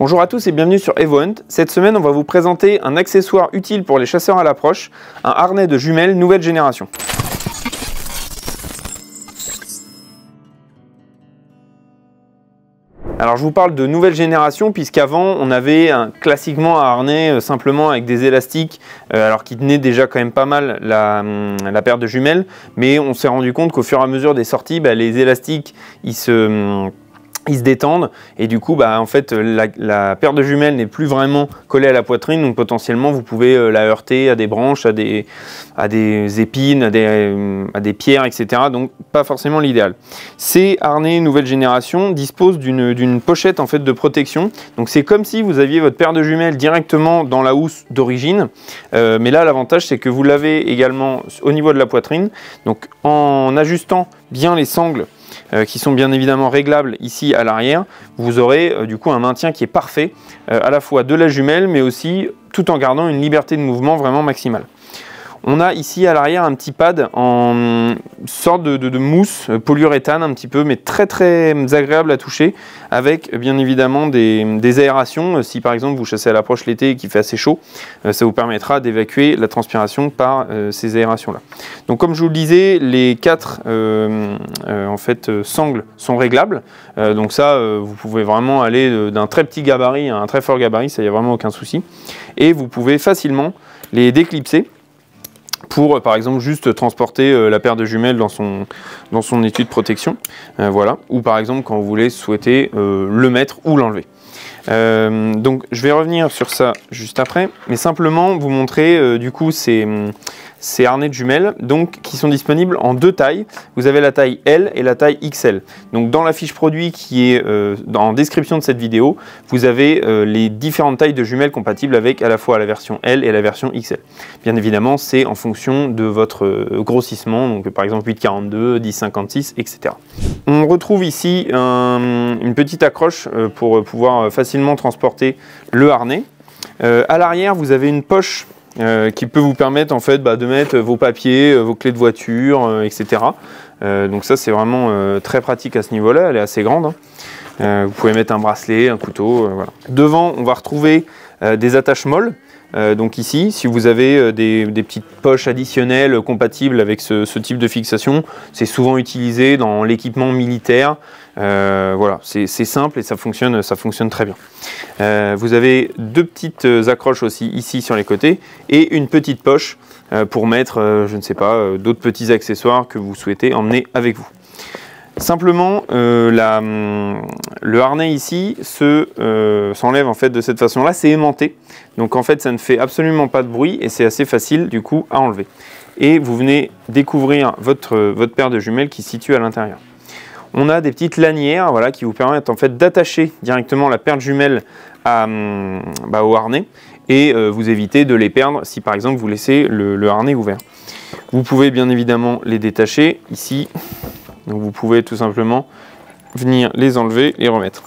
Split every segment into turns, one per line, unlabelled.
Bonjour à tous et bienvenue sur EvoHunt. Cette semaine, on va vous présenter un accessoire utile pour les chasseurs à l'approche, un harnais de jumelles nouvelle génération. Alors je vous parle de nouvelle génération puisqu'avant on avait classiquement un harnais simplement avec des élastiques alors qui tenait déjà quand même pas mal la paire de jumelles, mais on s'est rendu compte qu'au fur et à mesure des sorties, les élastiques ils se détendent et du coup en fait la paire de jumelles n'est plus vraiment collée à la poitrine, donc potentiellement vous pouvez la heurter à des branches, à des épines, à des pierres, etc. Donc pas forcément l'idéal. Ces harnais nouvelle génération disposent d'une pochette en fait de protection, donc c'est comme si vous aviez votre paire de jumelles directement dans la housse d'origine, mais là l'avantage c'est que vous l'avez également au niveau de la poitrine, donc en ajustant bien les sangles qui sont bien évidemment réglables ici à l'arrière, vous aurez du coup un maintien qui est parfait à la fois de la jumelle mais aussi tout en gardant une liberté de mouvement vraiment maximale. On a ici à l'arrière un petit pad en sorte de mousse polyuréthane un petit peu, mais très agréable à toucher, avec bien évidemment des aérations. Si par exemple vous chassez à l'approche l'été et qu'il fait assez chaud, ça vous permettra d'évacuer la transpiration par ces aérations là. Donc comme je vous le disais, les 4 sangles sont réglables, donc ça vous pouvez vraiment aller d'un très petit gabarit à un très fort gabarit, ça y a vraiment aucun souci, et vous pouvez facilement les déclipser pour par exemple juste transporter la paire de jumelles dans son étui de protection, voilà, ou par exemple quand vous souhaitez le mettre ou l'enlever. Donc je vais revenir sur ça juste après, mais simplement vous montrer du coup ces harnais de jumelles donc, qui sont disponibles en 2 tailles. Vous avez la taille L et la taille XL. Donc dans la fiche produit qui est en description de cette vidéo, vous avez les différentes tailles de jumelles compatibles avec à la fois la version L et la version XL. Bien évidemment, c'est en fonction de votre grossissement, donc par exemple 8,42, 10,56, etc. On retrouve ici une petite accroche pour pouvoir facilement transporter le harnais. À l'arrière, vous avez une poche qui peut vous permettre en fait de mettre vos papiers, vos clés de voiture, etc. Donc ça c'est vraiment très pratique à ce niveau-là, elle est assez grande. Vous pouvez mettre un bracelet, un couteau, voilà. Devant on va retrouver des attaches molles. Donc ici, si vous avez des petites poches additionnelles compatibles avec ce type de fixation, c'est souvent utilisé dans l'équipement militaire. Voilà, c'est simple et ça fonctionne très bien. Vous avez 2 petites accroches aussi ici sur les côtés et une petite poche pour mettre, je ne sais pas, d'autres petits accessoires que vous souhaitez emmener avec vous. Simplement, le harnais ici s'enlève en fait de cette façon-là, c'est aimanté. Donc en fait, ça ne fait absolument pas de bruit et c'est assez facile du coup à enlever. Et vous venez découvrir votre paire de jumelles qui se situe à l'intérieur. On a des petites lanières, voilà, qui vous permettent en fait d'attacher directement la paire de jumelles au harnais et vous évitez de les perdre si par exemple vous laissez le harnais ouvert. Vous pouvez bien évidemment les détacher ici. Donc vous pouvez tout simplement venir les enlever et remettre.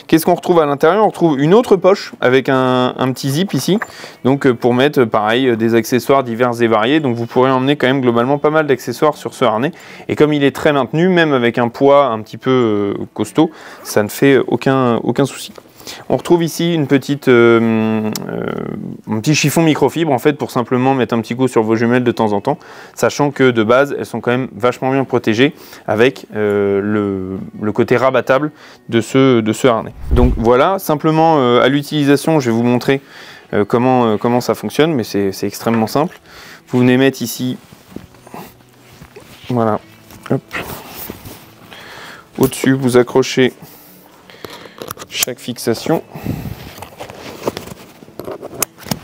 Qu'est-ce qu'on retrouve à l'intérieur? On retrouve une autre poche avec un petit zip ici, donc pour mettre pareil des accessoires divers et variés. Donc vous pourrez emmener quand même globalement pas mal d'accessoires sur ce harnais. Et comme il est très maintenu, même avec un poids un petit peu costaud, ça ne fait aucun souci. On retrouve ici une petite, un petit chiffon microfibre en fait pour simplement mettre un petit coup sur vos jumelles de temps en temps, sachant que de base elles sont quand même vachement bien protégées avec le côté rabattable de ce harnais. Donc voilà, simplement à l'utilisation je vais vous montrer comment ça fonctionne, mais c'est extrêmement simple. Vous venez mettre ici, voilà, au-dessus vous accrochez chaque fixation,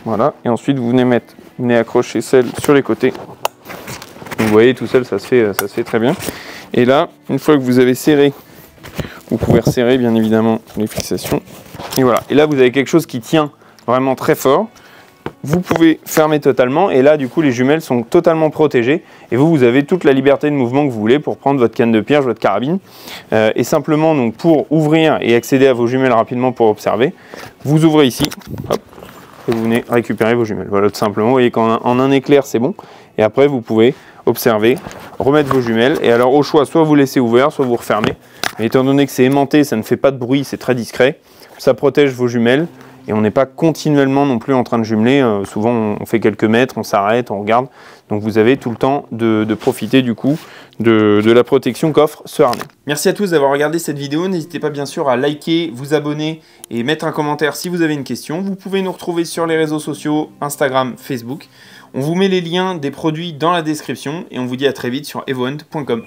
voilà, et ensuite vous venez accrocher celle sur les côtés. Vous voyez, tout seul ça se fait très bien. Et là, une fois que vous avez serré, vous pouvez resserrer bien évidemment les fixations. Et voilà, et là vous avez quelque chose qui tient vraiment très fort. Vous pouvez fermer totalement et là du coup les jumelles sont totalement protégées et vous avez toute la liberté de mouvement que vous voulez pour prendre votre canne de pierre, votre carabine et simplement donc pour ouvrir et accéder à vos jumelles rapidement pour observer, vous ouvrez ici, hop, et vous venez récupérer vos jumelles. Voilà tout simplement, vous voyez qu'en un éclair c'est bon et après vous pouvez observer, remettre vos jumelles et alors au choix soit vous laissez ouvert, soit vous refermez, mais étant donné que c'est aimanté, ça ne fait pas de bruit, c'est très discret. ça protège vos jumelles et on n'est pas continuellement non plus en train de jumeler. Souvent on fait quelques mètres, on s'arrête, on regarde. Donc vous avez tout le temps de profiter du coup de la protection qu'offre ce harnais. Merci à tous d'avoir regardé cette vidéo. N'hésitez pas bien sûr à liker, vous abonner et mettre un commentaire si vous avez une question. Vous pouvez nous retrouver sur les réseaux sociaux, Instagram, Facebook. On vous met les liens des produits dans la description et on vous dit à très vite sur evohunt.com.